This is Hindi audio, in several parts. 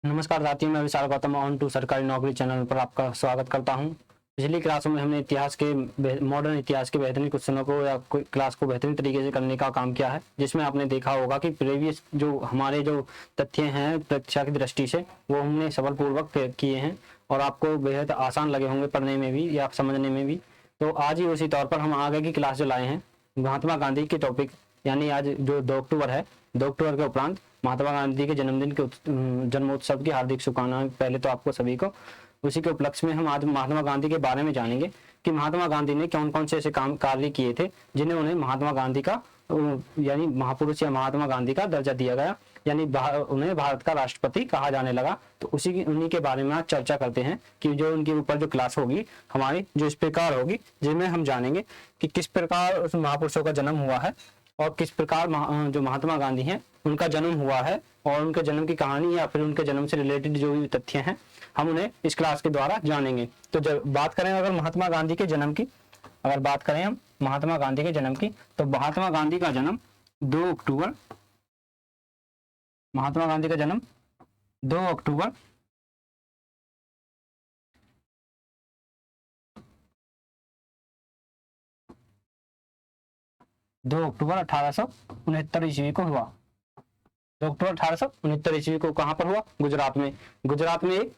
नमस्कार साथियों, मैं विशाल गौतम ऑन टू सरकारी नौकरी चैनल पर आपका स्वागत करता हूं। पिछली क्लासों में हमने इतिहास के मॉडर्न इतिहास के बेहतरीन क्वेश्चनों को या क्लास को बेहतरीन तरीके से करने का काम किया है, जिसमें आपने देखा होगा कि प्रीवियस जो हमारे जो तथ्य हैं परीक्षा की दृष्टि से वो हमने सफलपूर्वक किए हैं और आपको बेहद आसान लगे होंगे पढ़ने में भी या समझने में भी। तो आज ही उसी तौर पर हम आगे की क्लास जो लाए हैं महात्मा गांधी के टॉपिक, यानी आज जो 2 अक्टूबर है, 2 अक्टूबर के उपरांत महात्मा गांधी के जन्मदिन के जन्मोत्सव की हार्दिक शुभकामनाएं पहले तो आपको सभी को। उसी के उपलक्ष्य में हम आज महात्मा गांधी के बारे में जानेंगे कि महात्मा गांधी ने कौन कौन से ऐसे काम कार्य किए थे जिन्हें उन्हें महात्मा गांधी का यानी महापुरुष या महात्मा गांधी का दर्जा दिया गया, यानी उन्हें भारत का राष्ट्रपति कहा जाने लगा। तो उन्हीं के बारे में आज चर्चा करते हैं कि जो उनके ऊपर जो क्लास होगी हमारी जो इस प्रकार होगी, जिसमें हम जानेंगे कि किस प्रकार उस महापुरुषों का जन्म हुआ है और किस प्रकार जो महात्मा गांधी हैं उनका जन्म हुआ है और उनके जन्म की कहानी या फिर उनके जन्म से रिलेटेड जो भी तथ्य हैं हम उन्हें इस क्लास के द्वारा जानेंगे। तो जब बात करें अगर महात्मा गांधी के जन्म की, अगर बात करें हम महात्मा गांधी के जन्म की, तो महात्मा गांधी का जन्म 2 अक्टूबर, महात्मा गांधी का जन्म 2 अक्टूबर 1869 ईस्वी को हुआ। 2 अक्टूबर 1869 ईस्वी को कहां पर हुआ? गुजरात में। गुजरात में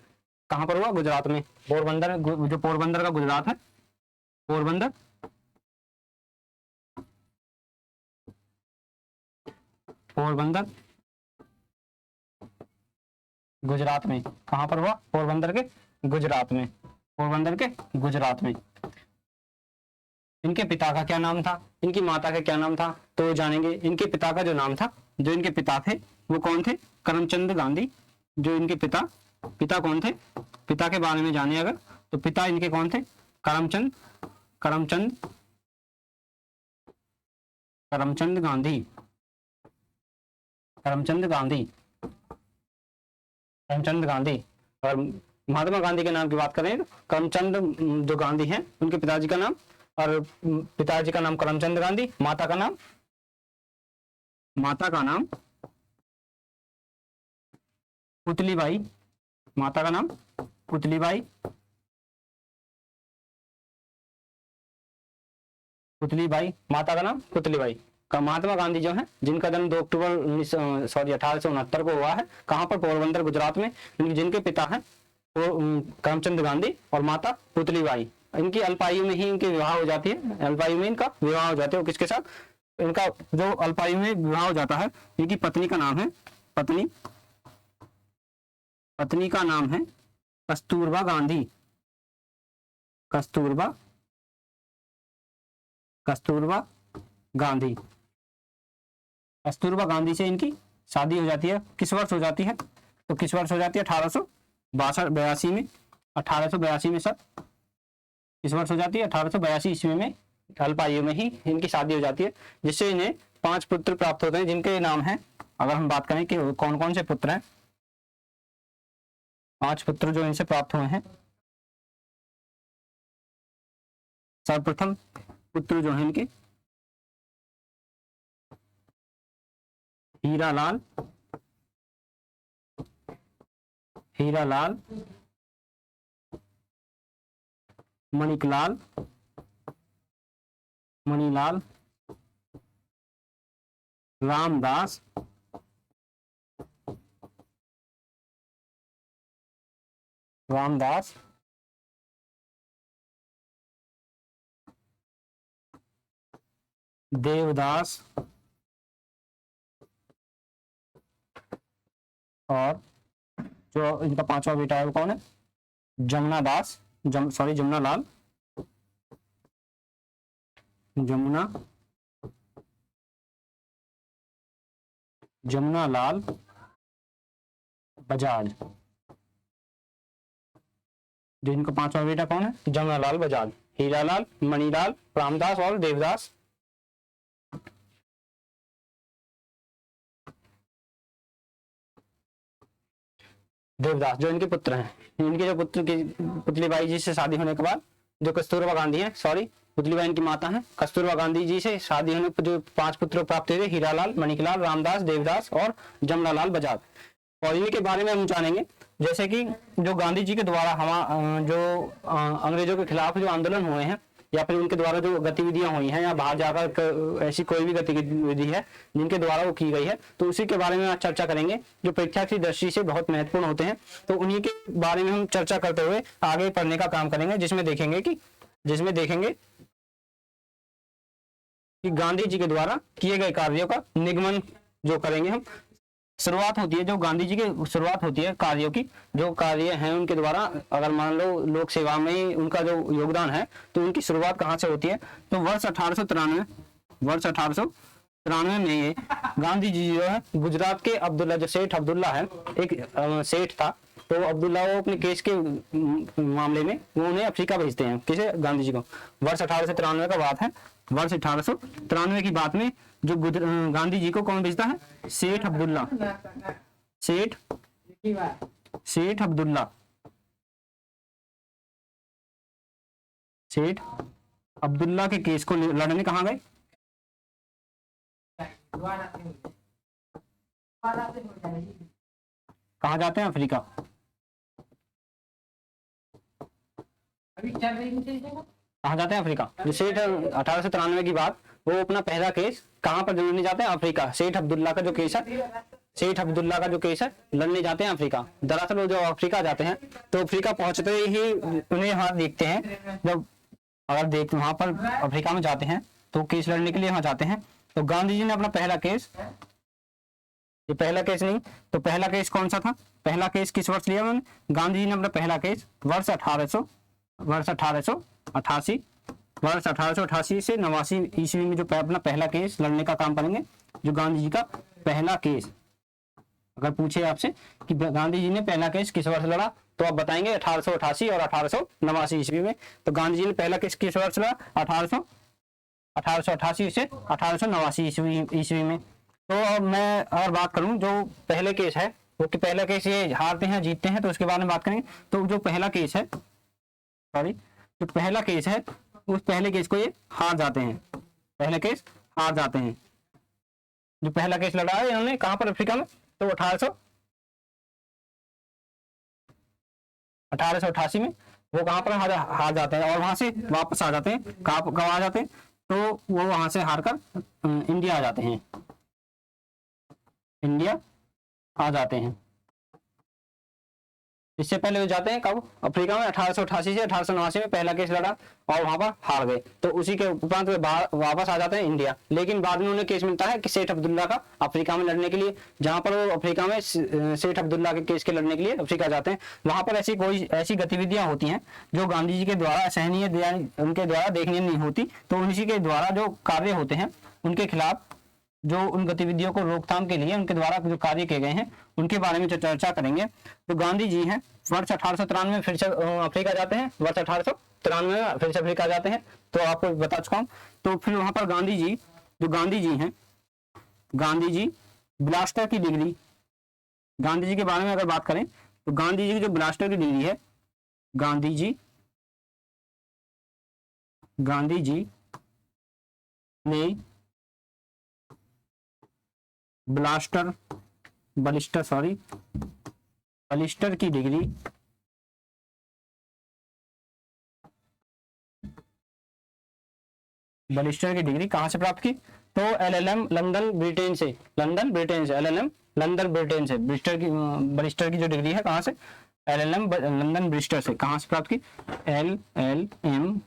कहां पर हुआ? गुजरात में पोरबंदर, जो पोरबंदर का गुजरात है, पोरबंदर, पोरबंदर गुजरात में। कहां पर हुआ? पोरबंदर के गुजरात में, पोरबंदर के गुजरात में। इनके पिता का क्या नाम था, इनकी माता का क्या नाम था, तो जानेंगे। इनके पिता का जो नाम था, जो इनके पिता थे वो कौन थे? करमचंद गांधी। जो इनके पिता कौन थे, पिता के बारे में जाने अगर, तो पिता इनके कौन थे? करमचंद करमचंद करमचंद गांधी, करमचंद गांधी, करमचंद गांधी। और महात्मा गांधी के नाम की बात करें तो करमचंद जो गांधी हैं उनके पिताजी का नाम, और पिताजी का नाम करमचंद गांधी, माता का नाम पुतलीबाई, माता का नाम पुतलीबाई, माता का नाम पुतलीबाई। महात्मा गांधी जो है जिनका जन्म 2 अक्टूबर 1869 को हुआ है, कहां पर? पोरबंदर गुजरात में। जिनके पिता हैं वो करमचंद गांधी और माता पुतलीबाई। इनकी अल्पायु में ही इनके विवाह हो जाती है, अल्पायु में इनका विवाह हो जाता है। किसके साथ? इनका जो अल्पायु में विवाह हो जाता है, इनकी पत्नी का नाम है पत्नी का नाम है कस्तूरबा गांधी, कस्तूरबा गांधी। कस्तूरबा गांधी से इनकी शादी हो जाती है। किस वर्ष हो जाती है? तो किस वर्ष हो जाती है? 1882 में, 1882 में सर, इस वर्ष हो जाती है 1882 ईस्वी में। अल्पायु में ही इनकी शादी हो जाती है, जिससे इन्हें 5 पुत्र प्राप्त होते हैं, जिनके नाम हैं, अगर हम बात करें कि कौन कौन से पुत्र हैं, 5 पुत्र जो इनसे प्राप्त हुए हैं। सर्वप्रथम पुत्र जो है इनके हीरालाल, मणिलाल, रामदास, देवदास और जो इनका 5वां बेटा है वो कौन है? जमुनालाल, जमुनालाल बजाज। जो इनका 5वां बेटा कौन है? जमुनालाल बजाज। हीरालाल, मणिलाल, रामदास और देवदास। जो इनके पुत्र हैं, इनके जो पुत्र की पुतलीबाई जी से शादी होने के बाद, जो कस्तूरबा गांधी है, सॉरी पुतलीबाई इनकी माता है, कस्तूरबा गांधी जी से शादी होने पर जो 5 पुत्र प्राप्त हुए, हीरालाल, मणिकलाल, रामदास, देवदास और जमुनालाल बजाज। पॉलिनी के बारे में हम जानेंगे, जैसे कि जो गांधी जी के द्वारा जो अंग्रेजों के खिलाफ जो आंदोलन हुए हैं या फिर उनके द्वारा जो गतिविधियां हुई हैं या बाहर जाकर ऐसी कोई भी गतिविधि है जिनके द्वारा वो की गई है, तो उसी के बारे में आज चर्चा करेंगे जो परीक्षा की दृष्टि से बहुत महत्वपूर्ण होते हैं। तो उन्हीं के बारे में हम चर्चा करते हुए आगे पढ़ने का काम करेंगे, जिसमें देखेंगे कि गांधी जी के द्वारा किए गए कार्यों का निगमन जो करेंगे हम। शुरुआत होती है जो गांधी जी की शुरुआत होती है कार्यों की, जो कार्य हैं उनके द्वारा, अगर मान लो लोक सेवा में उनका जो योगदान है तो उनकी शुरुआत कहाँ से होती है, तो वर्ष 1893 में ये गांधी जी जो है गुजरात के अब्दुल्ला, जो सेठ अब्दुल्ला है, एक सेठ था, तो अब्दुल्ला वो अपने केस के मामले में वो उन्हें अफ्रीका भेजते हैं, किसे, गांधी जी को। वर्ष 1893 का बात है, वर्ष 1893 की बात में जो गांधी जी को कौन भेजता है, सेठ अब्दुल्ला के केस को लड़ने कहाँ गए, कहाँ जाते हैं, अफ्रीका। कहाँ जाते हैं, अफ्रीका। जो सेठ 1893 की बात, वो अपना पहला केस कहाँ पर लड़ने जाते हैं, अफ्रीका। सेठ अब्दुल्ला का जो केस है लड़ने जाते हैं अफ्रीका। दरअसल वो जो अफ्रीका जाते हैं तो अफ्रीका पहुंचते ही उन्हें वहां देखते हैं, जब वहां पर अफ्रीका में जाते हैं तो केस लड़ने के लिए वहां जाते हैं, तो गांधी जी ने अपना पहला केस, ये पहला केस नहीं तो पहला केस कौन सा था, पहला केस किस वर्ष लिया उन्होंने, गांधी जी ने अपना पहला केस वर्ष 1888 से 89 ईस्वी में जो अपना पहला केस लड़ने का काम करेंगे। जो गांधी जी का पहला केस, अगर पूछे आपसे कि गांधी जी ने पहला केस किस वर्ष लड़ा, तो आप बताएंगे 1888 और 1889 ईस्वी में। तो गांधी जी ने पहला केस किस वर्ष लड़ा, 1888 से 1889 ईस्वी में। तो अब मैं अगर बात करूं जो पहले केस है, वो कि पहला केस ये हारते हैं जीतते हैं, तो उसके बारे में बात करेंगे। तो जो पहला केस है, उस पहले केस को ये हार जाते हैं, पहले केस हार जाते हैं। जो पहला केस लड़ा है इन्होंने कहां पर, अफ्रीका में, तो 1888 में वो कहां पर हार जाते हैं और वहां से वापस आ जाते हैं। कब आ जाते हैं, तो वो वहां से हारकर इंडिया आ जाते हैं, इंडिया आ जाते हैं। इससे पहले वो जाते हैं कब, अफ्रीका में 1888 से 1889 में पहला केस लड़ा और वहां पर हार गए, तो उसी के उपरांत वापस आ जाते हैं इंडिया। लेकिन बाद में उन्हें केस मिलता है कि सेठ अब्दुल्ला का अफ्रीका में लड़ने के लिए, जहां पर वो अफ्रीका में सेठ अब्दुल्ला के केस के लड़ने के लिए अफ्रीका जाते हैं। वहां पर ऐसी गतिविधियां होती हैं जो गांधी जी के द्वारा असहनीय, उनके द्वारा देखने नहीं होती, तो उन्हीं के द्वारा जो कार्य होते हैं उनके खिलाफ, जो उन गतिविधियों को रोकथाम के लिए उनके द्वारा जो कार्य किए गए हैं उनके बारे में चर्चा करेंगे। तो गांधी जी हैं वर्ष 1893 में फिर से अफ्रीका जाते हैं, वर्ष 1893 में फिर से अफ्रीका जाते हैं, तो आपको बता चुका हूं। तो फिर वहां पर गांधी जी हैं, गांधी जी ब्लास्टर की डिग्री, गांधी जी के बारे में अगर बात करें तो गांधी जी की जो ब्लास्टर की डिग्री है, गांधी जी ने बलिस्टर की डिग्री कहां से प्राप्त की, तो LLM लंदन ब्रिटेन से, LLM लंदन ब्रिटेन से बलिस्टर की जो डिग्री है कहां से, LLM लंदन ब्रिस्टर से, कहां से प्राप्त की, LLM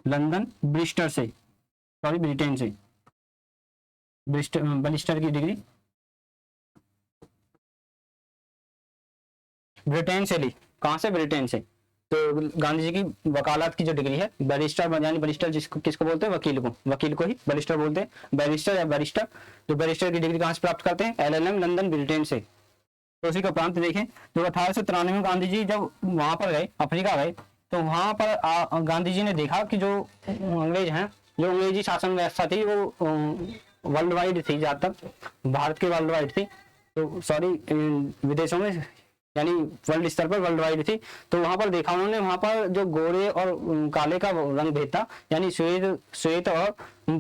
लंदन ब्रिस्टर से, ब्रिटेन से बलिस्टर की डिग्री ब्रिटेन से ली, कहां से, ब्रिटेन से। तो गांधी जी की वकालत की जो डिग्री है, बैरिस्टर, यानी बैरिस्टर किसको बोलते हैं, वकील को ही बैरिस्टर बोलते हैं, बैरिस्टर या बैरिस्टर। जो बैरिस्टर की डिग्री कहां से प्राप्त करते हैं, LLM लंदन ब्रिटेन से। तो उसी का प्रांत देखें, जो 1893 में गांधी जी जब वहां पर गए, अफ्रीका गए, तो वहां पर गांधी जी ने देखा कि जो अंग्रेज हैं, जो अंग्रेजी शासन व्यवस्था थी वो वर्ल्ड वाइड थी, जहाँ तक भारत के वर्ल्ड वाइड थी, तो विदेशों में यानी वर्ल्ड स्तर पर वर्ल्ड वाइड थी। तो वहां पर देखा उन्होंने, वहां पर जो गोरे और काले का रंग भेद था, यानी श्वेत श्वेत और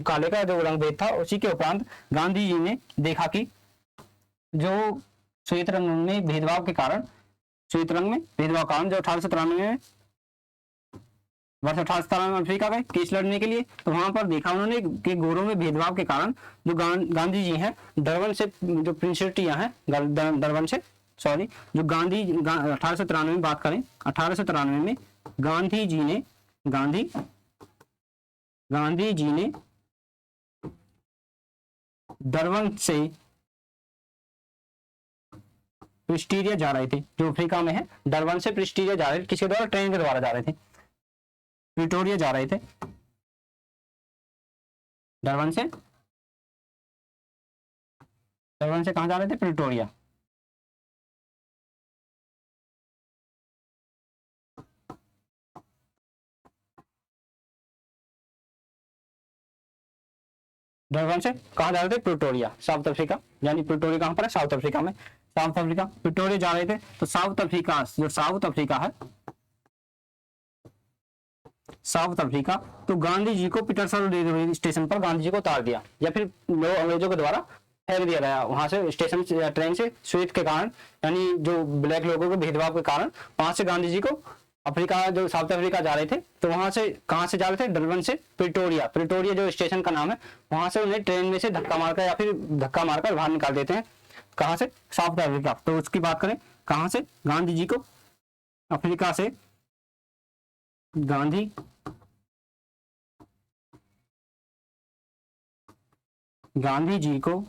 काले का जो रंग भेद था, उसी के उपरांत गांधी जी ने देखा कि जो श्वेत रंग में भेदभाव के कारण, श्वेत रंग में भेदभाव कारण जो 1893 में वर्ष 1897 में अफ्रीका गए केस लड़ने के लिए, तो वहां पर देखा उन्होंने कि गोरों में भेदभाव के कारण जो गांधी जी हैं डरबन से, जो प्रिंसिपियां हैं डरबन से, सॉरी, जो 1893 में बात करें, 1893 में गांधी जी ने डरबन से प्रिस्टीरिया जा रहे थे, जो अफ्रीका में है, डरबन से प्रिस्टीरिया जा रहे थे, किसके द्वारा? ट्रेन के द्वारा जा रहे थे, प्रिटोरिया जा रहे थे, डरबन से कहां जा रहे थे? प्रिटोरिया। डरबन से कहां जा रहे थे? Pretoria, south Africa. यानी प्रिटोरिया कहां पर है? साउथ अफ्रीका में। साउथ अफ्रीका, प्रिटोरिया जा रहे थे। तो साउथ अफ्रीका, जो साउथ अफ्रीका है, साउथ अफ्रीका, तो गांधी जी को पीटरसन रेलवे स्टेशन पर गांधी जी को उतार दिया, या फिर लोग अंग्रेजों के द्वारा फेंक दिया गया वहां से, स्टेशन से, ट्रेन से, श्वेत के कारण, यानी जो ब्लैक लोगों के भेदभाव के कारण। वहां से गांधी जी को अफ्रीका, जो साउथ अफ्रीका जा रहे थे, तो वहां से कहां से जा रहे थे? डरबन से प्रिटोरिया, प्रिटोरिया जो स्टेशन का नाम है, वहां से उन्हें ट्रेन में से धक्का मारकर या फिर धक्का मारकर बाहर निकाल देते हैं। कहां से? South Africa. तो उसकी बात करें, कहां से गांधी जी को अफ्रीका से गांधी जी को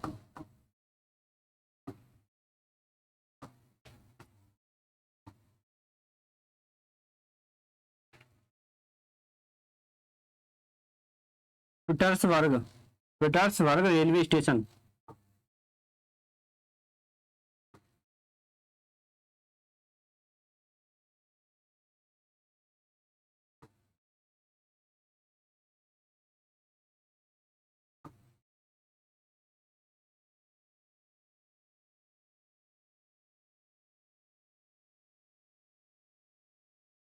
Petersburg railway station,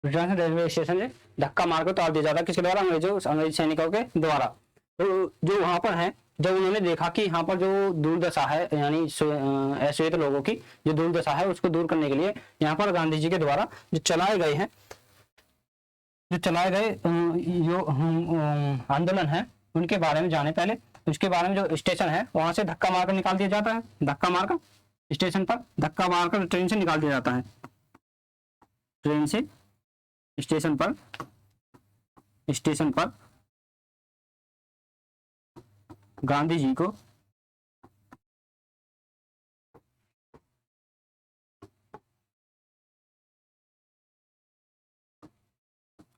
railway station से धक्का मारकर उतार दिया जाता, किसके द्वारा? अंग्रेज सैनिकों के द्वारा। तो जो वहां पर है, जब उन्होंने देखा कि यहाँ पर जो दुर्दशा है, यानी श्वेत लोगों की जो दुर्दशा है, उसको दूर करने के लिए यहाँ पर गांधी जी के द्वारा जो चलाए गए जो आंदोलन है, उनके बारे में जाने पहले उसके बारे में। जो स्टेशन है, वहां से धक्का मारकर निकाल दिया जाता है, धक्का मारकर स्टेशन पर धक्का मारकर ट्रेन से निकाल दिया जाता है, ट्रेन से स्टेशन पर गांधी जी को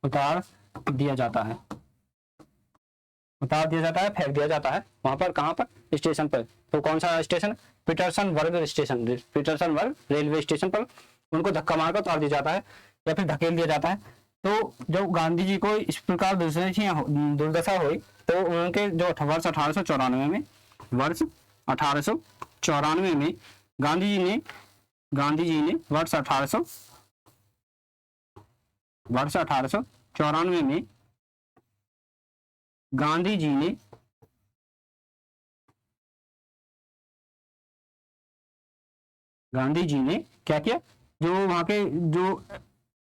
उतार दिया जाता है, फेंक दिया जाता है वहां पर। कहां पर? स्टेशन पर। तो कौन सा स्टेशन? पीटरसनबर्ग रेलवे स्टेशन पर उनको धक्का मारकर उतार दिया जाता है या फिर धकेल दिया जाता है। तो जब गांधी जी को इस प्रकार दुर्दशा हुई, तो उनके जो वर्ष 1894 में गांधी जी ने वर्ष 1894 में गांधी जी ने क्या किया? जो वहां के जो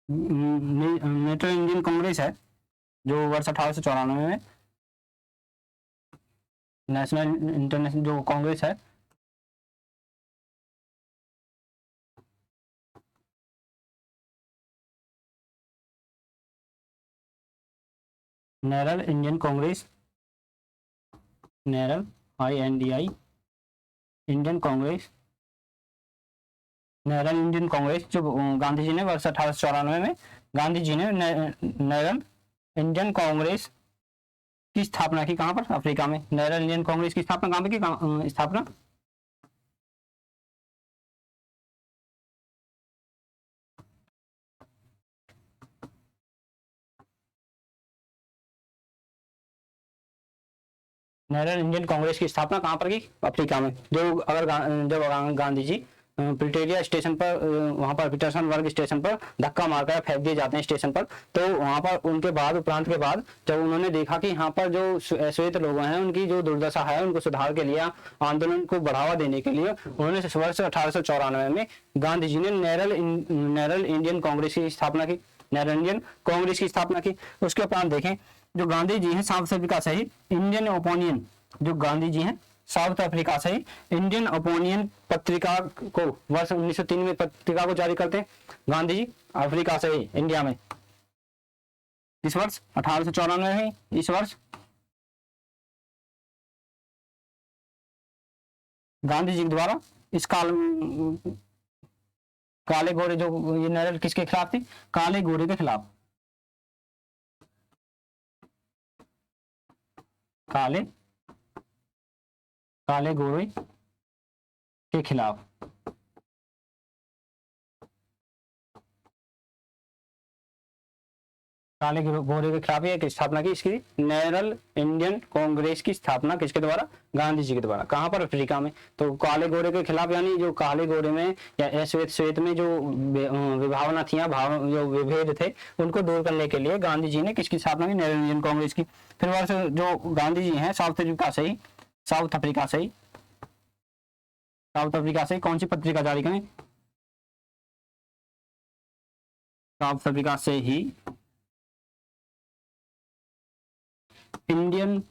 नेशनल इंडियन कांग्रेस है, जो वर्ष 1894 में नेशनल इंटरनेशनल जो कांग्रेस है, national Indian Congress, national INDI Indian Congress, national Indian Congress, जो गांधी जी ने वर्ष 1894 में गांधी जी ने नेशनल इंडियन कांग्रेस की स्थापना की। कहां पर? अफ्रीका में। नेशनल इंडियन कांग्रेस की स्थापना कहां पर की? स्थापना नेशनल इंडियन कांग्रेस की स्थापना कहां पर की? अफ्रीका में। जब गांधी जी प्रिटेरिया स्टेशन पर, वहां पर पीटर्सबर्ग स्टेशन पर धक्का मारकर फेंक दिए जाते हैं स्टेशन पर। तो वहां पर उनके बाद, उपरांत के बाद जब उन्होंने देखा कि यहाँ पर जो श्वेत लोग हैं उनकी जो दुर्दशा है उनको सुधार के लिए, आंदोलन को बढ़ावा देने के लिए, उन्होंने वर्ष 1894 में गांधी जी ने नेशनल इंडियन कांग्रेस की स्थापना की, नेशनल इंडियन कांग्रेस की स्थापना की। उसके उपरांत देखें जो गांधी जी हैं साउथ अफ्रीका से ही इंडियन ओपिनियन, जो गांधी जी हैं साउथ अफ्रीका से ही इंडियन ओपिनियन पत्रिका को वर्ष 1903 में पत्रिका को जारी करते हैं। गांधी जी अफ्रीका से ही इंडिया में इस वर्ष 1894 है, इस वर्ष गांधी जी द्वारा इस काल काले गोरे, जो ये नरल किसके खिलाफ थी, काले गोरे के खिलाफ, काले गोरे के खिलाफ, काले गोरे के खिलाफ ये स्थापना की, इसकी नेशनल इंडियन कांग्रेस की स्थापना किसके द्वारा, गांधी जी के द्वारा। कहां पर, अफ्रीका में। तो काले गोरे के खिलाफ यानी जो काले गोरे में या श्वेत में जो विभावना थी, जो विभेद थे, उनको दूर करने के लिए गांधी जी ने किसकी स्थापना की, नेशनल इंडियन कांग्रेस की। फिर वर्ष जो गांधी जी हैं साउथ अफ्रीका से ही कौन सी पत्रिका जारी करें, साउथ अफ्रीका से ही इंडियन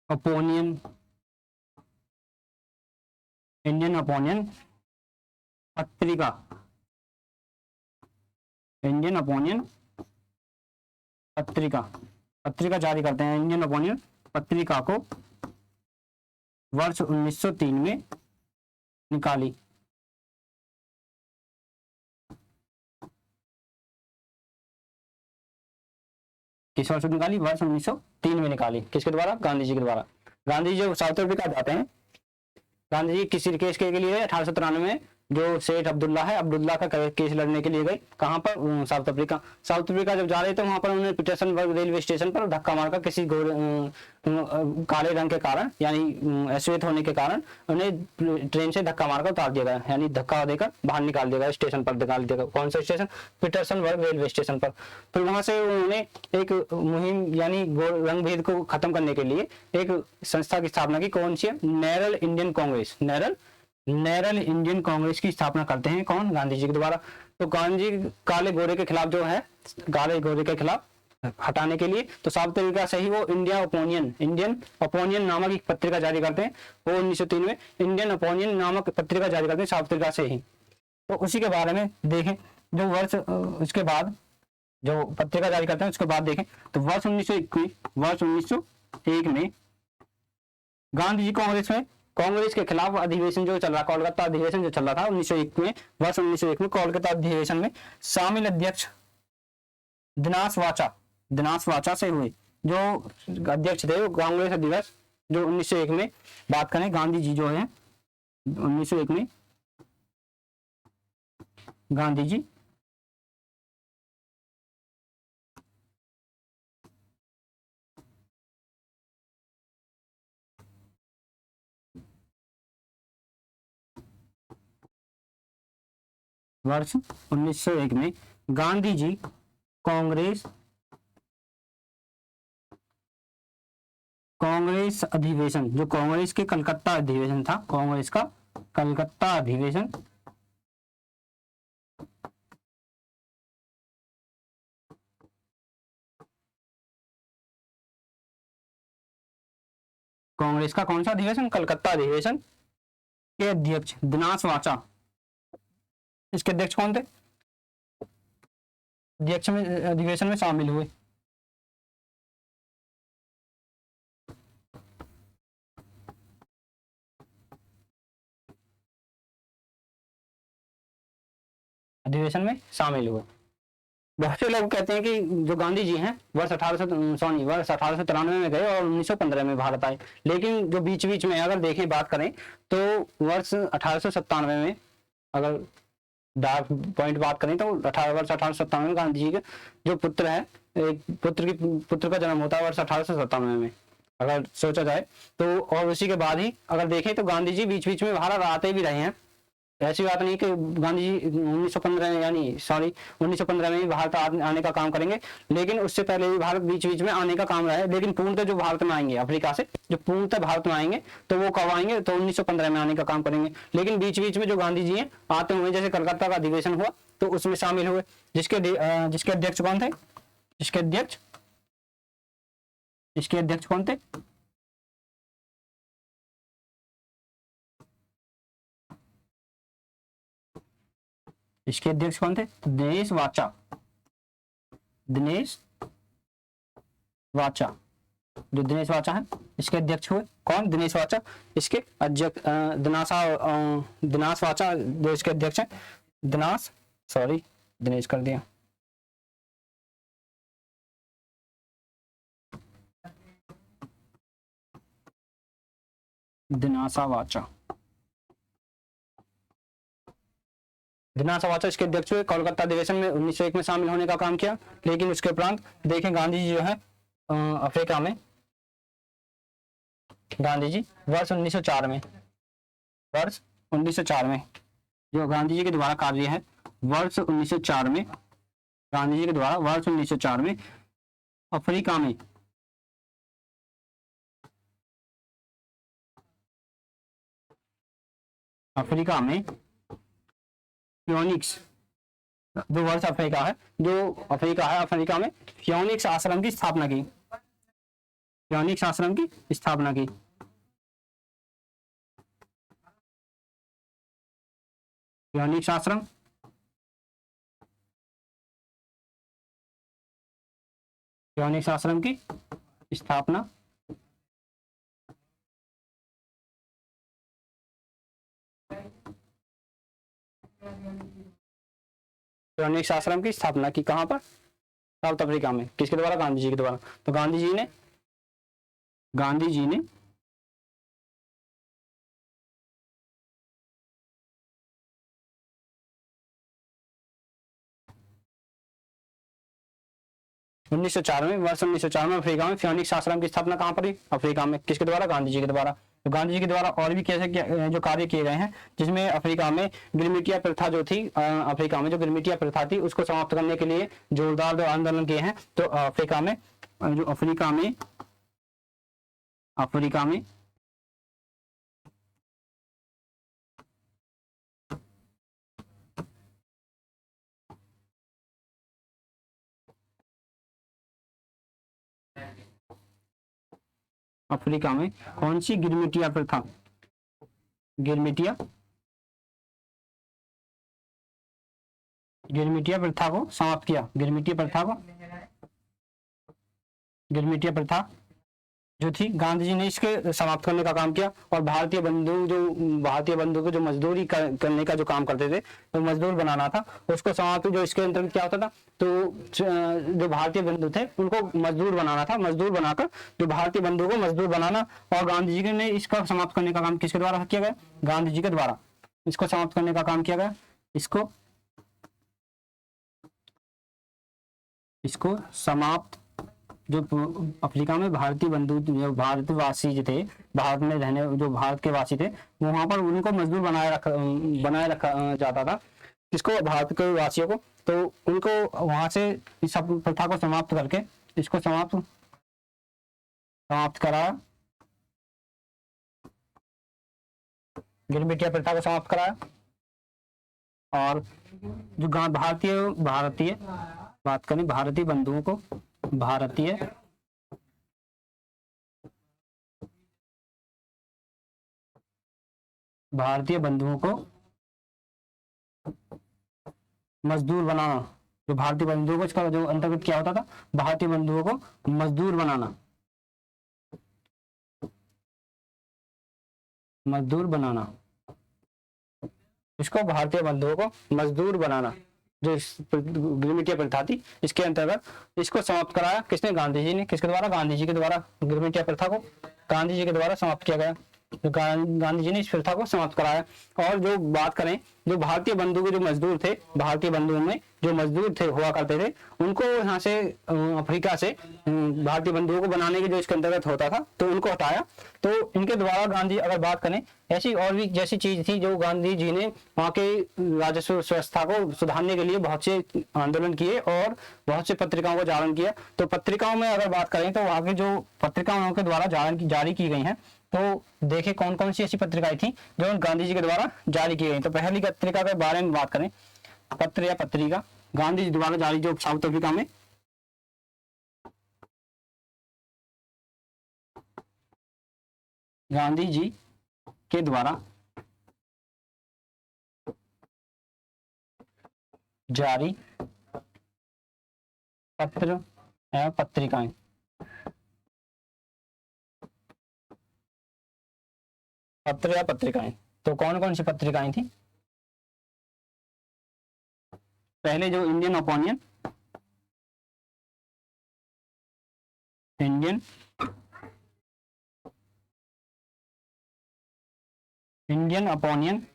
ओपिनियन पत्रिका, इंडियन ओपिनियन पत्रिका जारी करते हैं। इंडियन ओपिनियन पत्रिका को वर्ष 1903 में निकाली। किस वर्ष निकाली, वर्ष 1903 में निकाली। किसके द्वारा, गांधी जी के द्वारा। गांधी जी जो साउथ अफ्रीका जाते हैं, गांधी जी किसी केस के लिए 1893 में जो सेठ अब्दुल्ला है, अब्दुल्ला का केस लड़ने के लिए गए। कहां पर, साउथ अफ्रीका जब जा रहे थे वहां पर उन्होंने पीटर्सबर्ग रेलवे स्टेशन पर धक्का मारकर किसी काले रंग के कारण, यानी श्वेत होने के कारण उन्हें ट्रेन से धक्का मारकर उतार दिया गया, यानी धक्का देकर बाहर निकाल दिया गया, स्टेशन पर निकाल दिया गया। कौन सा स्टेशन, पीटर्सबर्ग रेलवे स्टेशन पर। फिर वहां से उन्होंने एक मुहिम, यानी रंग भेद को खत्म करने के लिए एक संस्था की स्थापना की। कौन सी है, national Indian Congress, national Indian Congress की स्थापना करते हैं। कौन, गांधी जी के द्वारा। तो गांधी जी काले गोरे के खिलाफ जो है, काले गोरे के खिलाफ हटाने के लिए तो साउथ अफ्रीका से ही वो इंडियन ओपिनियन नामक एक पत्रिका जारी करते हैं। वो 1903 में इंडियन ओपिनियन नामक पत्रिका जारी करते हैं साउथ अफ्रीका से ही। तो उसी के बारे में देखें, जो वर्ष उसके बाद जो पत्रिका जारी करते हैं उसके बाद देखें तो वर्ष 1901 में गांधी जी कांग्रेस के खिलाफ अधिवेशन जो चल रहा, कोलकाता अधिवेशन जो चल रहा था 1901 में, वर्ष 1901 में कोलकाता अधिवेशन में शामिल अध्यक्ष दिनास वाचा से हुए। जो अध्यक्ष थे वो कांग्रेस अध्यक्ष, जो 1901 में बात करें, गांधी जी जो है 1901 में गांधी जी वर्ष 1901 में गांधी जी कांग्रेस अधिवेशन, जो कांग्रेस के कलकत्ता अधिवेशन था, कांग्रेस का कलकत्ता अधिवेशन, कांग्रेस का कौन सा अधिवेशन, कलकत्ता अधिवेशन के अध्यक्ष दिनास वाचा, इसके अध्यक्ष कौन थे, अध्यक्ष में अधिवेशन में शामिल हुए। अधिवेशन में शामिल हुए। बहुत से लोग कहते हैं कि जो गांधी जी हैं वर्ष 1893 में गए और 1915 में भारत आए, लेकिन जो बीच में अगर देखें, बात करें तो वर्ष 1897 में, अगर डार्क पॉइंट बात करें तो वर्ष 1897 में गांधी जी के जो पुत्र है, एक पुत्र का जन्म होता है वर्ष 1897 में। अगर सोचा जाए तो। और उसी के बाद ही अगर देखें तो गांधी जी बीच बीच में भारत आते भी रहे हैं। ऐसी बात नहीं कि गांधी जी 1915 यानी सॉरी 1915 में ही भारत आने का काम करेंगे, लेकिन उससे पहले भी भारत बीच बीच में आने का काम रहा है। लेकिन पूर्णतः जो भारत में आएंगे अफ्रीका से, जो पूर्णतः भारत में आएंगे तो वो कब आएंगे, तो 1915 में आने का काम करेंगे। लेकिन बीच बीच में जो गांधी जी हैं आते हुए, जैसे कलकत्ता का अधिवेशन हुआ तो उसमें शामिल हुए, जिसके अध्यक्ष कौन थे, इसके अध्यक्ष कौन थे, इसके अध्यक्ष कौन थे, दिनेश वाचा। जो दिनेश वाचा है इसके अध्यक्ष हुए कौन, दिनेश वाचा। इसके अध्यक्ष दिनास वाचा जो इसके अध्यक्ष हैं, दिनेश कर दिया, दिनासा वाचा इसके अध्यक्ष हुए। कोलकाता अधिवेशन में 1901 में शामिल होने का काम किया। लेकिन उसके उपरांत देखें गांधी जी जो है अफ्रीका में, गांधी जी वर्ष 1904 में जो गांधी जी के द्वारा कार्य है, वर्ष 1904 में गांधी जी के द्वारा वर्ष 1904 में अफ्रीका में फ्योनिक्स, जो वर्ष अफ्रीका है, अफ्रीका में फ्योनिक्स आश्रम की स्थापना की। फ्योनिक्स आश्रम की स्थापना की। फ्योनिक्स आश्रम की स्थापना फ्योनिक्स आश्रम की स्थापना की। कहां पर, साउथ अफ्रीका में। किसके द्वारा, गांधी जी के द्वारा। तो गांधी जी ने 1904 में, वर्ष 1904 में अफ्रीका में फ्योनिक्स आश्रम की स्थापना कहां पर हुई, अफ्रीका में। किसके द्वारा, गांधी जी के द्वारा। तो गांधी जी के द्वारा और भी कैसे जो कार्य किए गए हैं, जिसमें अफ्रीका में गिरमिटिया प्रथा जो थी, अफ्रीका में जो गिरमिटिया प्रथा थी उसको समाप्त करने के लिए जोरदार जो आंदोलन किए हैं। तो अफ्रीका में कौन सी गिरमिटिया प्रथा, गिरमिटिया प्रथा को समाप्त किया। गिरमिटिया प्रथा जो थी, गांधी जी ने इसके समाप्त करने का काम किया। और भारतीय बंधु को जो मजदूरी करने का जो काम करते थे, तो मजदूर बनाना था, उसको समाप्त, जो इसके अंतर्गत क्या होता था, तो जो भारतीय बंधु थे उनको मजदूर बनाना था। मजदूर बनाकर जो भारतीय बंधु को मजदूर बनाना, और गांधी जी ने इसका समाप्त करने का काम किसके द्वारा किया गया, गांधी जी के द्वारा इसको समाप्त करने का काम किया गया। इसको समाप्त, जो अफ्रीका में भारतीय बंधु, जो भारतवासी जो थे, भारत में रहने, जो भारत के वासी थे, वहां पर उनको मजदूर बनाए रखा जाता था। किसको, भारत के वासियों को। तो उनको वहां से इस सब प्रथा को समाप्त करके इसको समाप्त कराया, गिरमिटिया प्रथा को समाप्त कराया। और जो भारतीय बात करें, भारतीय बंधुओं को, भारतीय बंधुओं को मजदूर बनाना। जो भारतीय बंधुओं को, इसका जो अंतर्गत क्या होता था, भारतीय बंधुओं को मजदूर बनाना, इसको भारतीय बंधुओं को मजदूर बनाना, जो गिरमिटिया प्रथा थी, इसके अंतर्गत इसको समाप्त कराया। किसने, गांधी जी ने। किसके द्वारा, गांधी जी के द्वारा। गिरमिटिया प्रथा को गांधी जी के द्वारा समाप्त किया गया। गांधी जी ने इस प्रथा को समाप्त कराया। और जो बात करें जो भारतीय बंधु के जो मजदूर थे, भारतीय बंधुओं में जो मजदूर थे हुआ करते थे, उनको यहाँ से अफ्रीका से भारतीय बंधुओं को बनाने के जो इसके अंतर्गत होता था, तो उनको हटाया। तो इनके द्वारा गांधी, अगर बात करें, ऐसी और भी जैसी चीज थी जो गांधी जी ने वहाँ के राजस्व व्यवस्था को सुधारने के लिए बहुत से आंदोलन किए और बहुत से पत्रिकाओं को जारी किया। तो पत्रिकाओं में अगर बात करें तो वहाँ की जो पत्रिकाओं के द्वारा जारी की गई हैं, तो देखें कौन कौन सी ऐसी पत्रिकाएं थी जो गांधी जी के द्वारा जारी की गई। तो पहली पत्रिका के बारे में बात करें, पत्र या पत्रिका गांधी जी द्वारा जारी जो साउथ अफ्रीका में गांधी जी के द्वारा जारी पत्र या पत्रिकाएं, पत्र या पत्रिकाएं, तो कौन कौन सी पत्रिकाएं थी? पहले जो Indian opinion, Indian opinion,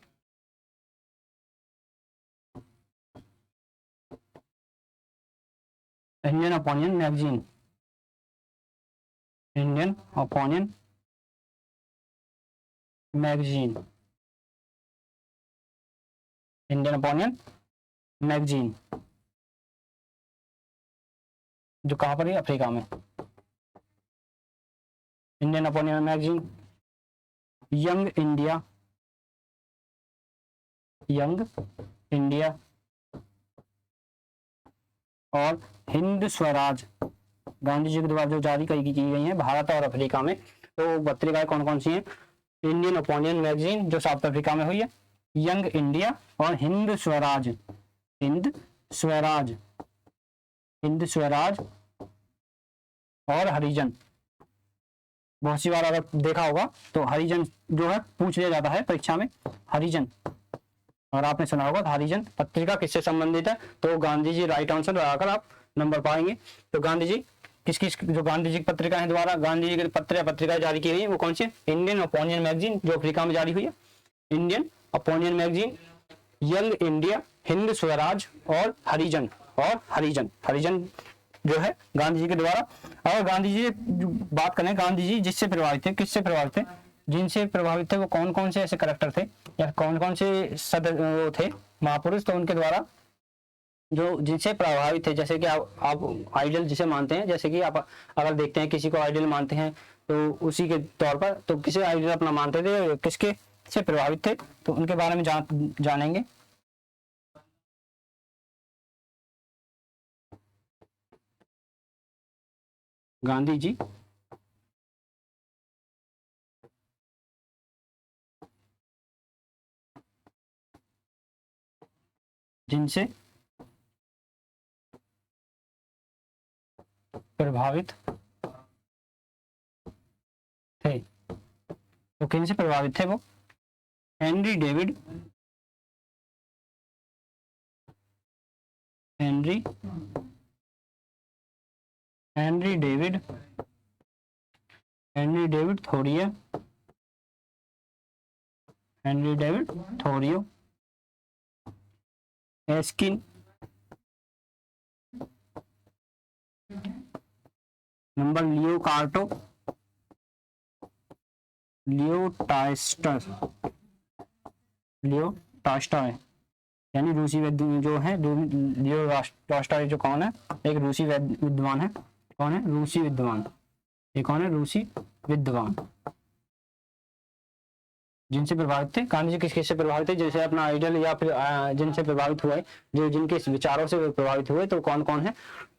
Indian opinion magazine, Indian opinion magazine, Indian opinion magazine, जो कहां पर है? अफ्रीका में। Indian opinion magazine, young India, young India और हिंद स्वराज, गांधी जी के द्वारा जो जारी की गई है भारत और अफ्रीका में। तो पत्रिकाएं कौन कौन सी हैं? इंडियन ओपिनियन मैगजीन जो साउथ अफ्रीका में हुई है, यंग इंडिया और हिंद स्वराज, हिंद स्वराज, हिंद स्वराज और हरिजन। बहुत सी बार अगर देखा होगा तो हरिजन जो है पूछ लिया जाता है परीक्षा में, हरिजन, और आपने सुना होगा हरिजन पत्रिका किससे संबंधित है? तो गांधी जी राइट आंसर लगाकर आप नंबर पाएंगे। तो गांधी जी किस किस जो गांधी जी की पत्रिकाएं द्वारा गांधी जी के पत्र या पत्रिकाएं जारी की गई है वो कौन सी है? इंडियन ओपिनियन मैगजीन जो अफ्रीका में जारी हुई है, Indian opinion magazine, young India, Hind Swaraj और हरिजन, और हरिजन, हरिजन जो है गांधी जी के द्वारा। और गांधी जी बात करें, गांधी जी जिससे प्रभावित थे, किससे प्रभावित थे? जिनसे प्रभावित थे वो कौन कौन से ऐसे करेक्टर थे या कौन कौन से सदस्य थे, महापुरुष? तो उनके द्वारा जो जिनसे प्रभावित थे, जैसे कि आप आइडल जिसे मानते हैं, जैसे कि आप अगर देखते हैं किसी को आइडल मानते हैं तो उसी के तौर पर, तो किसे आइडल अपना मानते थे, किसके से प्रभावित थे, तो उनके बारे में जानेंगे। गांधी जी जिनसे प्रभावित थे, तो किन से प्रभावित थे वो? Henry David, Henry David, Henry David Thoreau, Henry David Thoreau, Ruskin, number Leo कार्टो, लियो टॉल्स्टॉय, यानी रूसी जो है लियो टॉल्स्टॉय जो कौन है? एक रूसी विद्वान है। कौन है? रूसी विद्वान। ये कौन है? रूसी विद्वान। जिनसे प्रभावित थे गांधी जी, किस किस से प्रभावित थे? जैसे अपना आइडल या फिर जिनसे प्रभावित हुए, जो जिनके विचारों से प्रभावित हुए, तो कौन कौन है?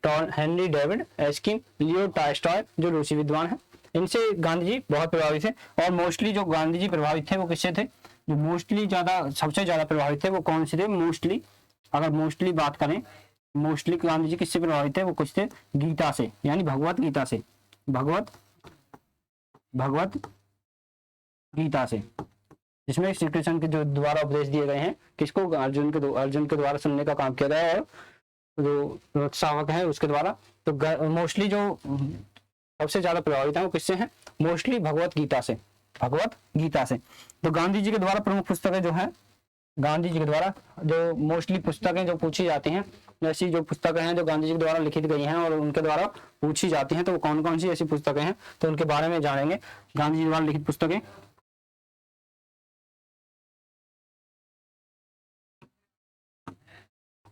हेनरी डेविड, एस्किन, लियो टॉल्स्टॉय जो रूसी विद्वान है, इनसे गांधी जी बहुत प्रभावित थे। और मोस्टली जो गांधी जी प्रभावित थे वो किससे थे? जो मोस्टली सबसे ज्यादा प्रभावित थे वो कौन से थे? मोस्टली, अगर मोस्टली बात करें, मोस्टली गांधी जी किससे प्रभावित थे? वो कुछ थे गीता से, यानी भगवत गीता से, भगवत गीता से, जिसमें श्री कृष्ण के जो द्वारा उपदेश दिए गए हैं, किसको? अर्जुन के द्वारा सुनने का काम किया गया है, और जो श्रावक है उसके द्वारा। तो मोस्टली जो सबसे ज्यादा प्रभावित है वो किससे हैं? मोस्टली भगवत गीता से, भगवत गीता से। तो गांधी जी के द्वारा प्रमुख पुस्तकें जो है गांधी जी के द्वारा जो मोस्टली पुस्तकें जो पूछी जाती हैं, ऐसी जो पुस्तकें हैं जो गांधी जी के द्वारा लिखित गई हैं और उनके द्वारा पूछी जाती हैं, तो वो कौन कौन सी ऐसी पुस्तकें हैं, तो उनके बारे में जानेंगे। गांधी जी द्वारा लिखित पुस्तकें,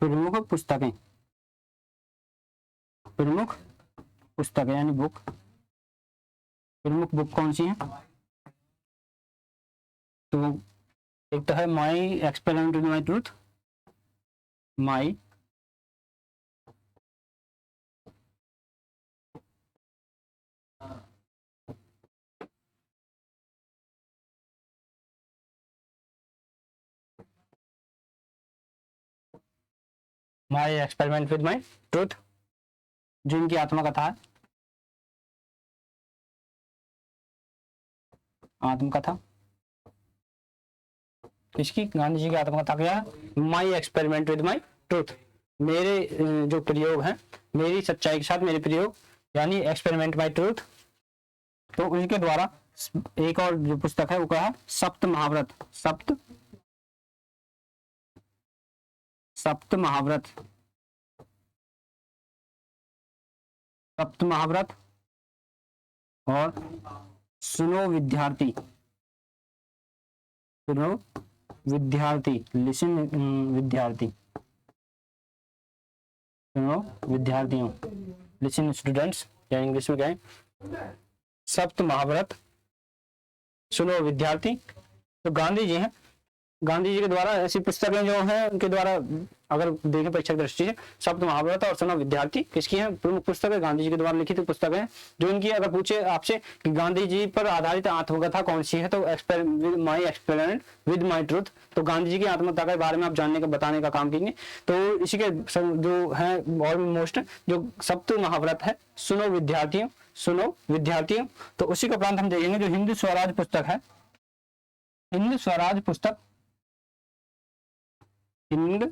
प्रमुख पुस्तकें, प्रमुख पुस्तकें यानी बुक, प्रमुख बुक कौन सी हैं? तो एक तो है my experiment with my truth, my my experiment with my truth, जो इनकी आत्मकथा है, आत्मकथा किसकी? गांधी जी की आत्मकथा क्या है? My experiment with my truth, मेरे जो प्रयोग हैं, मेरी सच्चाई के साथ मेरे प्रयोग, यानी एक्सपेरिमेंट बाय ट्रूथ। तो उनके द्वारा एक और जो पुस्तक है वो क्या है? सप्त महाव्रत, सप्त सप्त महाव्रत, सप्त महाव्रत और सुनो विद्यार्थी, सुनो विद्यार्थी, लिसन विद्यार्थी, सुनो विद्यार्थियों, लिसन स्टूडेंट्स, या इंग्लिश में कहें सप्त महाव्रत, सुनो विद्यार्थी। तो गांधी जी हैं, गांधी जी के द्वारा ऐसी पुस्तकें जो हैं उनके द्वारा अगर देखें परीक्षा की दृष्टि से, सप्त महाव्रत और सुनो विद्यार्थी किसकी हैं? प्रमुख पुस्तकें, गांधी जी के द्वारा लिखित पुस्तकें हैं। जो इनकी अगर पूछे आपसे कि गांधी जी पर आधारित आत्मकथा कौन सी है, तो my experiment with my truth, तो गांधी जी की आत्मकथा के बारे में आप जानने का बताने का काम कीजिए। तो इसी के जो है ऑलमोस्ट जो सप्त महाव्रत है, सुनो विद्यार्थियों, सुनो विद्यार्थियों। तो उसी के उपरांत हम देखेंगे जो हिंद स्वराज पुस्तक है, हिंद स्वराज पुस्तक, हिंद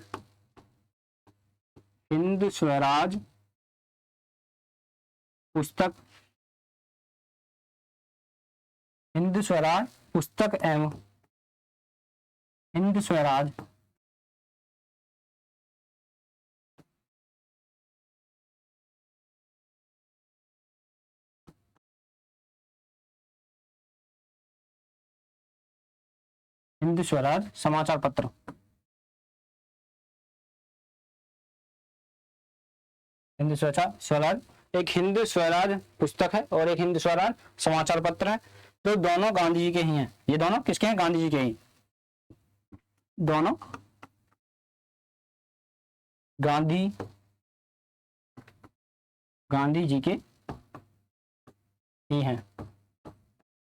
हिंद स्वराज पुस्तक, हिंद स्वराज पुस्तक एवं हिंद स्वराज हिंद स्वराज समाचार पत्र, हिंद स्वराज एक हिंद स्वराज पुस्तक है और एक हिंद स्वराज समाचार पत्र है, जो दोनों गांधी जी के ही हैं। ये दोनों किसके हैं? गांधी जी के ही, दोनों गांधी गांधी जी के ही हैं।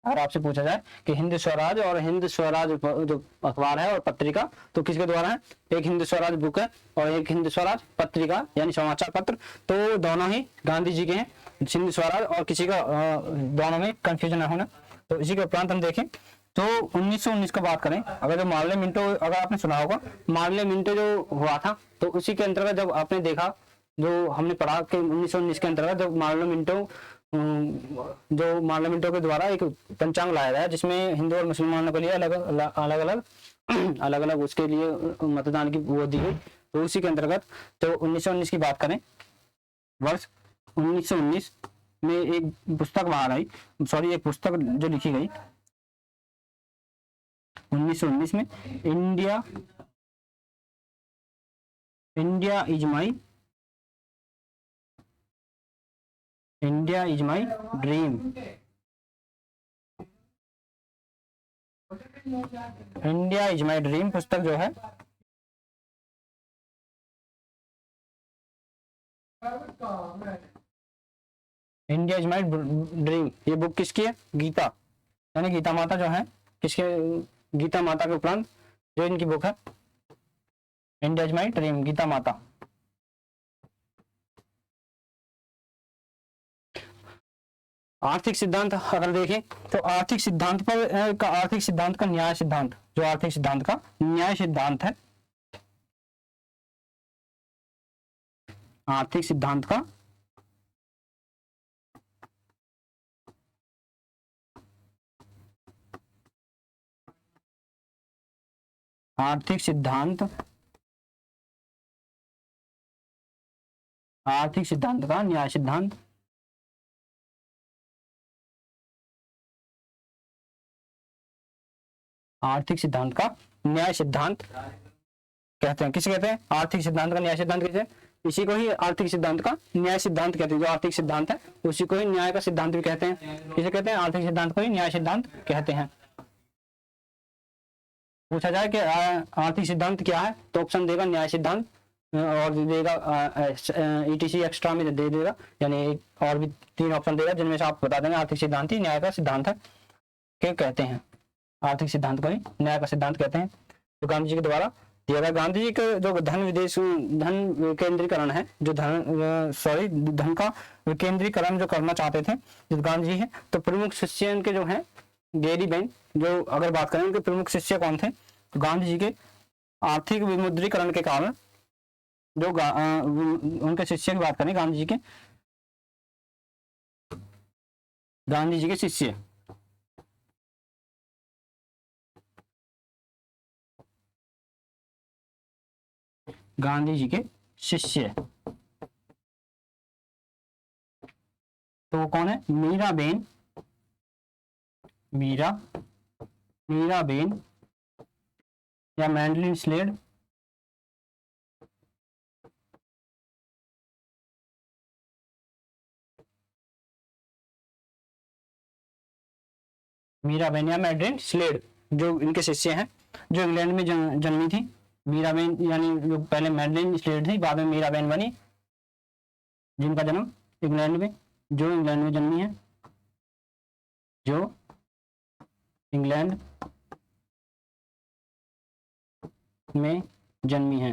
और आपसे पूछा जाए कि हिंद स्वराज और हिंद स्वराज जो अखबार है और पत्रिका, तो किसके द्वारा है? एक हिंद स्वराज बुक है और एक हिंद स्वराज पत्रिका यानी समाचार पत्र, तो दोनों ही गांधी जी के हैं, हिंद स्वराज और किसी का दोनों में कंफ्यूजन न होना। तो इसी के उपरांत हम देखें तो 1919 का बात करें, अगर जो मार्ले मिंटो, अगर आपने सुना होगा मार्ले मिंटो जो हुआ था, तो उसी के अंतर्गत जब आपने देखा, जो हमने पढ़ा कि 1919 के अंतर्गत जब मार्ले मिंटो जो पार्लियामेंटों के द्वारा एक पंचांग लाया गया जिसमें हिंदू और मुसलमानों के लिए अलग अलग अलग अलग उसके लिए मतदान की वो दी गई। तो उसी के अंतर्गत तो 1919 की बात करें, वर्ष 1919 में एक पुस्तक बाहर आई, सॉरी एक पुस्तक जो लिखी गई 1919 में, India India is my India is my dream, India is my dream पुस्तक जो है इंडिया इज माई ड्रीम, ये बुक किसकी है? गीता, यानी गीता माता जो है किसके? गीता माता के उपरांत जो इनकी बुक है India is my dream, Gita Mata. आर्थिक सिद्धांत अगर देखें तो आर्थिक सिद्धांत पर आर्थिक सिद्धांत का न्याय सिद्धांत, जो आर्थिक सिद्धांत का न्याय सिद्धांत है, आर्थिक सिद्धांत का आर्थिक सिद्धांत, आर्थिक सिद्धांत का न्याय सिद्धांत, आर्थिक सिद्धांत का न्याय सिद्धांत कहते हैं। किसे कहते हैं? आर्थिक सिद्धांत का न्याय सिद्धांत कहते हैं। इसी को ही आर्थिक सिद्धांत का न्याय सिद्धांत कहते हैं। जो आर्थिक सिद्धांत है उसी को ही न्याय का सिद्धांत भी कहते हैं। किसे कहते हैं? आर्थिक सिद्धांत को ही न्याय सिद्धांत कहते हैं। पूछा जाए कि आर्थिक सिद्धांत क्या है, तो ऑप्शन देगा न्याय सिद्धांत, और देगा ईटीसी एक्स्ट्रा में दे देगा, यानी और भी 3 ऑप्शन देगा जिनमें से आप बता देंगे आर्थिक सिद्धांत ही न्याय का सिद्धांत है क्या कहते हैं। आर्थिक सिद्धांत को ही न्याय का सिद्धांत कहते हैं। तो गांधी जी के द्वारा दिया गया। गांधी जी का जो धन विकेंद्रीकरण है, जो धन का विकेंद्रीकरण जो करना चाहते थे जो गांधी जी है, तो प्रमुख शिष्य उनके जो है गेरी बेन, जो अगर बात करें उनके प्रमुख शिष्य कौन थे, तो गांधी जी के आर्थिक विमुद्रीकरण के कारण जो उनके शिष्य की बात करें, गांधी जी के शिष्य, गांधी जी के शिष्य, तो वो कौन है? मीराबेन, मीराबेन या मैडलिन स्लेड, मीराबेन या मैडलिन स्लेड जो इनके शिष्य हैं, जो इंग्लैंड में जन्मी थी। मीराबेन यानी जो पहले मैडलिन स्लेड थी, बाद में मीराबेन बनी, जिनका जन्म इंग्लैंड में, जो इंग्लैंड में जन्मी है, जो इंग्लैंड में जन्मी है।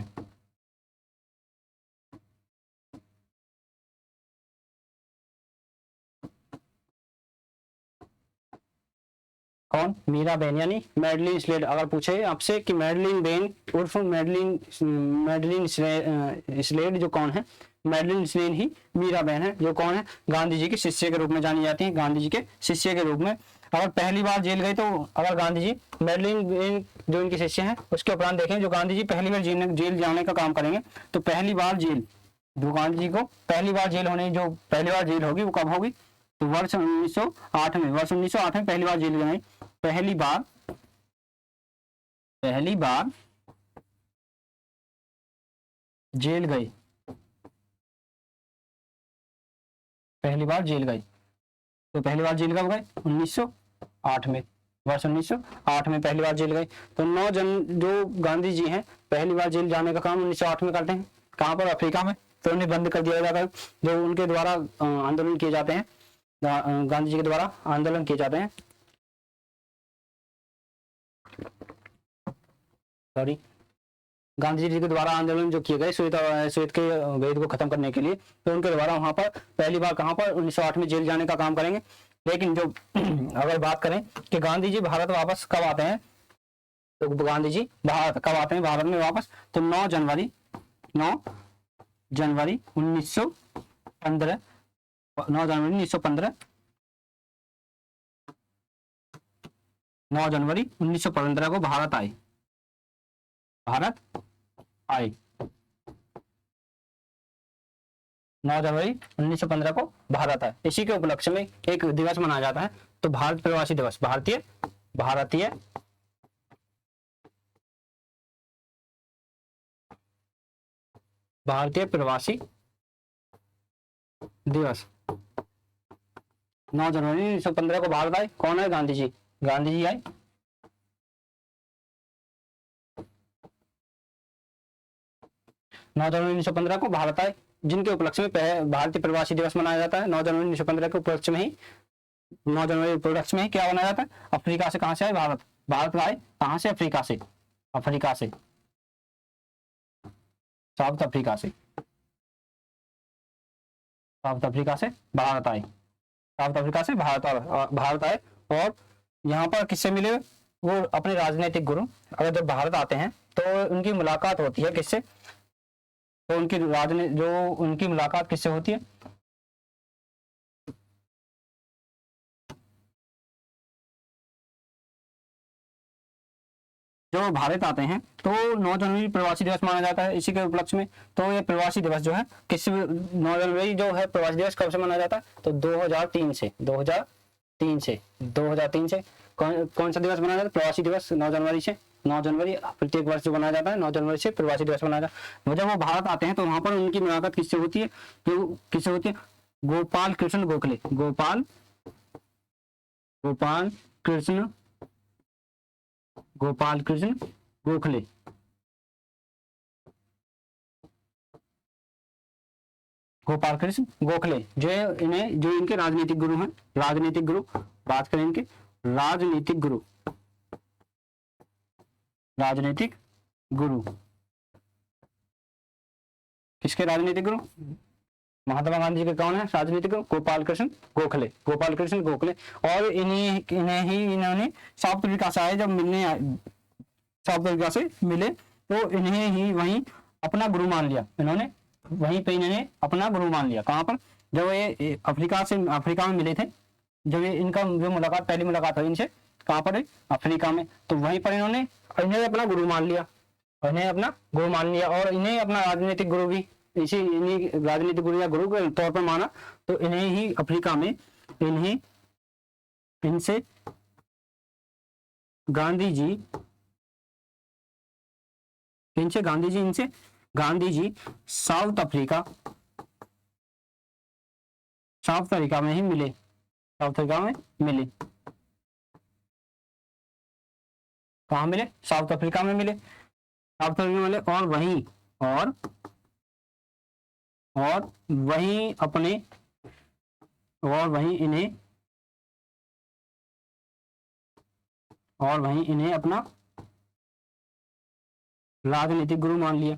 कौन? मीराबेन यानी मैडलिन स्लेड। अगर पूछे आपसे कि मैडलिन बेन उर्फ मैडलिन स्लेड जो कौन है, मैडलिन स्लेड ही मीराबेन है, जो कौन है? गांधी जी के शिष्य के रूप में जानी जाती है। गांधी जी के शिष्य के रूप में अगर पहली बार जेल गए, तो अगर गांधी जी मैडलिन बेन जो इनके शिष्य हैं उसके उपरांत देखें, जो गांधी जी पहली बार जेल जाने का काम करेंगे, तो पहली बार जेल जो गांधी जी को पहली बार जेल होने, जो पहली बार जेल होगी वो कब होगी? तो वर्ष 1908 में, वर्ष 1908 में पहली बार जेल गए। पहली बार जेल गए, पहली बार जेल गए। तो पहली बार जेल कब गए? 1908 में, वर्ष 1908 में पहली बार जेल गए। तो 9 जन जो गांधी जी हैं पहली बार जेल जाने का काम 1908 में करते हैं। कहाँ पर? अफ्रीका में। तो उन्हें बंद कर दिया जाता है। जो उनके द्वारा आंदोलन किए जाते हैं, गांधी जी के द्वारा आंदोलन किए जाते हैं, सॉरी, गांधी जी के द्वारा आंदोलन जो किए गए श्वेत के भेद को खत्म करने के लिए, तो उनके द्वारा वहां पर पहली बार कहां पर 1908 में जेल जाने का काम करेंगे। लेकिन जो अगर बात करें कि गांधी जी भारत वापस कब आते हैं, तो गांधी जी भारत कब आते हैं भारत में वापस, तो 9 जनवरी 1915, 9 जनवरी 1915, 9 जनवरी 1915 को भारत आए। 9 जनवरी 1915 को भारत आए। इसी के उपलक्ष्य में एक दिवस मनाया जाता है, तो भारत प्रवासी दिवस, भारतीय प्रवासी दिवस। 9 जनवरी 1915 को भारत आए। कौन है? गांधी जी आए। नौ जनवरी 1915 को भारत आए, जिनके उपलक्ष्य में भारतीय प्रवासी दिवस मनाया जाता है। 9 जनवरी 1915 के उपलक्ष्य में ही 9 जनवरी उपलक्ष्य में ही क्या मनाया जाता है? अफ्रीका से कहां से आए? भारत आए। कहां से? अफ्रीका से, साउथ अफ्रीका से भारत आए। साउथ अफ्रीका से भारत आए। और यहाँ पर किससे मिले? वो अपने राजनीतिक गुरु। अगर जब भारत आते हैं तो उनकी मुलाकात होती है किससे? तो उनकी मुलाकात किससे होती है? जो भारत आते हैं तो 9 जनवरी प्रवासी दिवस माना जाता है इसी के उपलक्ष्य में। तो ये प्रवासी दिवस जो है किस 9 जनवरी जो है प्रवासी दिवस कब से मनाया जाता है, तो 2003 से 2003 से कौन सा दिवस मनाया जाता है, प्रवासी दिवस 9 जनवरी से। 9 जनवरी प्रत्येक वर्ष जो मनाया जाता है 9 जनवरी से प्रवासी दिवस मनाया जाता है। जब वो भारत आते हैं तो वहां पर उनकी मुलाकात किससे होती है, तो किससे होती है, गोपाल कृष्ण गोखले, गोपाल कृष्ण गोखले, गोपाल कृष्ण गोखले जो इनके राजनीतिक गुरु हैं, राजनीतिक गुरु, बात करें इनके राजनीतिक गुरु, राजनीतिक गुरु किसके राजनीतिक गुरु, महात्मा गांधी के कौन है राजनीतिक गुरु, गोपाल कृष्ण गोखले, गोपाल कृष्ण गोखले। और इन्होंने साउथ अफ्रीका से आए, जब मिलने साउथ अफ्रीका से मिले तो इन्हें ही वहीं अपना गुरु मान लिया, इन्होंने वहीं पे इन्होंने अपना गुरु मान लिया। कहाँ पर, जब ये अफ्रीका में मिले थे, जब ये इनका जो मुलाकात पहली मुलाकात हुई इनसे, कहाँ पर है, अफ्रीका में, तो वहीं पर इन्हें अपना गुरु मान लिया, और इन्हें अपना राजनीतिक गुरु भी इन्हीं राजनीतिक गुरु या गुरु के तौर पर माना। तो इन्हें ही अफ्रीका में इनसे गांधी जी साउथ अफ्रीका में ही मिले, साउथ अफ्रीका में मिले, कहाँ मिले, साउथ अफ्रीका में मिले, साउथ अफ्रीका में मिले। और वहीं इन्हें अपना राजनीतिक गुरु मान लिया,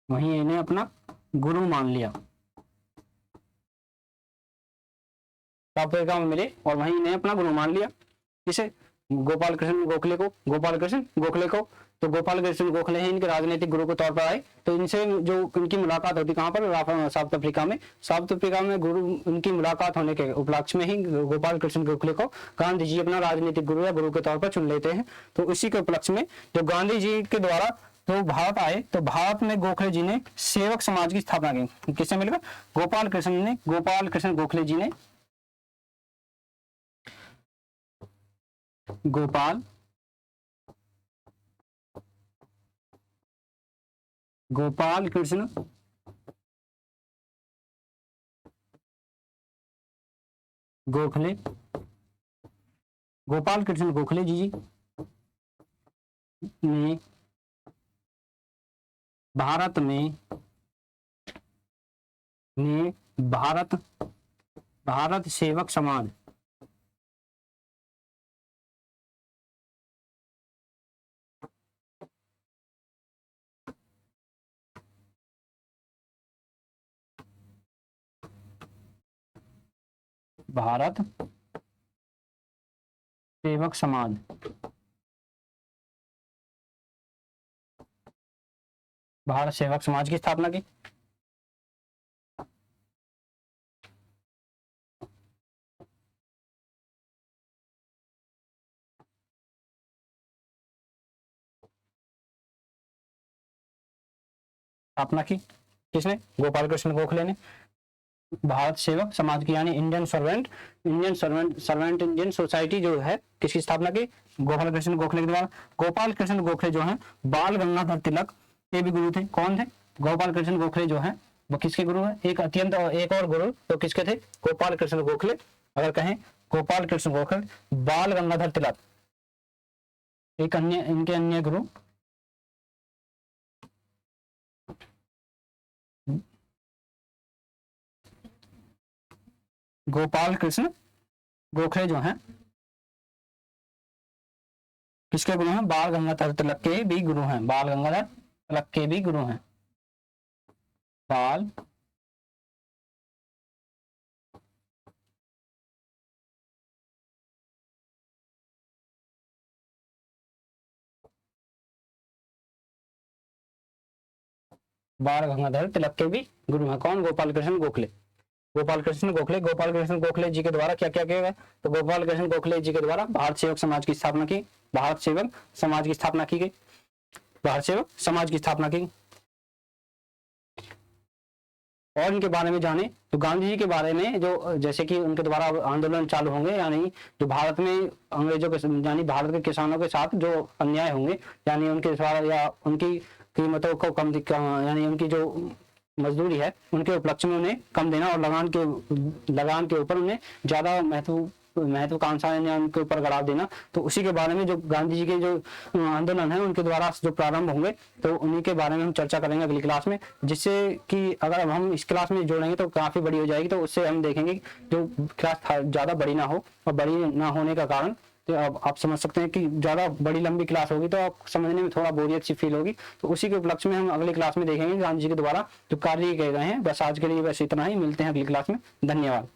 वहीं इन्हें अपना गुरु मान लिया, साउथ अफ्रीका में मिले और वहीं इन्हें अपना गुरु मान लिया। किसे, गोपाल कृष्ण गोखले को, तो गोपाल कृष्ण गोखले हैं इनके राजनीतिक गुरु के तौर पर आए। तो इनसे जो इनकी मुलाकात होती कहाँ पर, साउथ अफ्रीका में गुरु उनकी मुलाकात होने के उपलक्ष्य में ही गोपाल कृष्ण गोखले को गांधी जी अपना राजनीतिक गुरु या गुरु के तौर पर चुन लेते हैं। तो इसी के उपलक्ष्य में जो गांधी जी के द्वारा तो भारत आए, तो भारत में गोखले जी ने सेवक समाज की स्थापना की, किससे मिलकर, गोपाल कृष्ण गोखले जी ने गोपाल कृष्ण गोखले, गोपाल कृष्ण गोखले जी ने भारत में भारत सेवक समाज, भारत सेवक समाज की स्थापना की। किसने, गोपाल कृष्ण गोखले ने भारत सेवक समाज की, यानी इंडियन सोसाइटी जो है किसकी स्थापना की, गोपाल कृष्ण गोखले के द्वारा। गोपाल कृष्ण गोखले जो है बाल गंगाधर तिलक के भी गुरु थे। कौन थे, गोपाल कृष्ण गोखले जो है वो किसके गुरु है, एक और गुरु तो किसके थे, गोपाल कृष्ण गोखले। अगर कहें गोपाल कृष्ण गोखले, बाल गंगाधर तिलक एक इनके अन्य गुरु गोपाल कृष्ण गोखले जो हैं किसके गुरु हैं, बाल गंगाधर तिलक के भी गुरु हैं, बाल गंगाधर तिलक के भी गुरु हैं, बाल गंगाधर तिलक के भी गुरु हैं। कौन, गोपाल कृष्ण गोखले। गोपाल कृष्ण गोखले जी के द्वारा क्या क्या किया गया? तो गोपाल कृष्ण गोखले जी के द्वारा भारत सेवक समाज की स्थापना की, भारत सेवक समाज की स्थापना की गई, भारत सेवक समाज की स्थापना की। और इनके बारे में जाने तो गांधी जी के बारे में जो जैसे कि उनके द्वारा आंदोलन चालू होंगे, यानी जो भारत में अंग्रेजों के यानी भारत के किसानों के साथ जो अन्याय होंगे, यानी उनके द्वारा या उनकी कीमतों को कम यानी उनकी जो मजदूरी है उनके उपलक्ष्य में उन्हें कम देना और लगान के ऊपर उन्हें ज्यादा महत्वाकांक्षा उनके ऊपर गड़ा देना। तो उसी के बारे में जो गांधी जी के जो आंदोलन है उनके द्वारा जो प्रारंभ होंगे, तो उन्हीं के बारे में हम चर्चा करेंगे अगली क्लास में, जिससे कि अगर हम इस क्लास में जोड़ेंगे तो काफी बड़ी हो जाएगी। तो उससे हम देखेंगे जो क्लास ज्यादा बड़ी ना हो, और बड़ी ना होने का कारण तो अब आप समझ सकते हैं कि ज्यादा बड़ी लंबी क्लास होगी तो आप समझने में थोड़ा बोरियत सी फील होगी। तो उसी के उपलक्ष्य में हम अगली क्लास में देखेंगे गांधी जी के द्वारा जो कार्य किए गए हैं। बस आज के लिए बस इतना ही, मिलते हैं अगली क्लास में। धन्यवाद।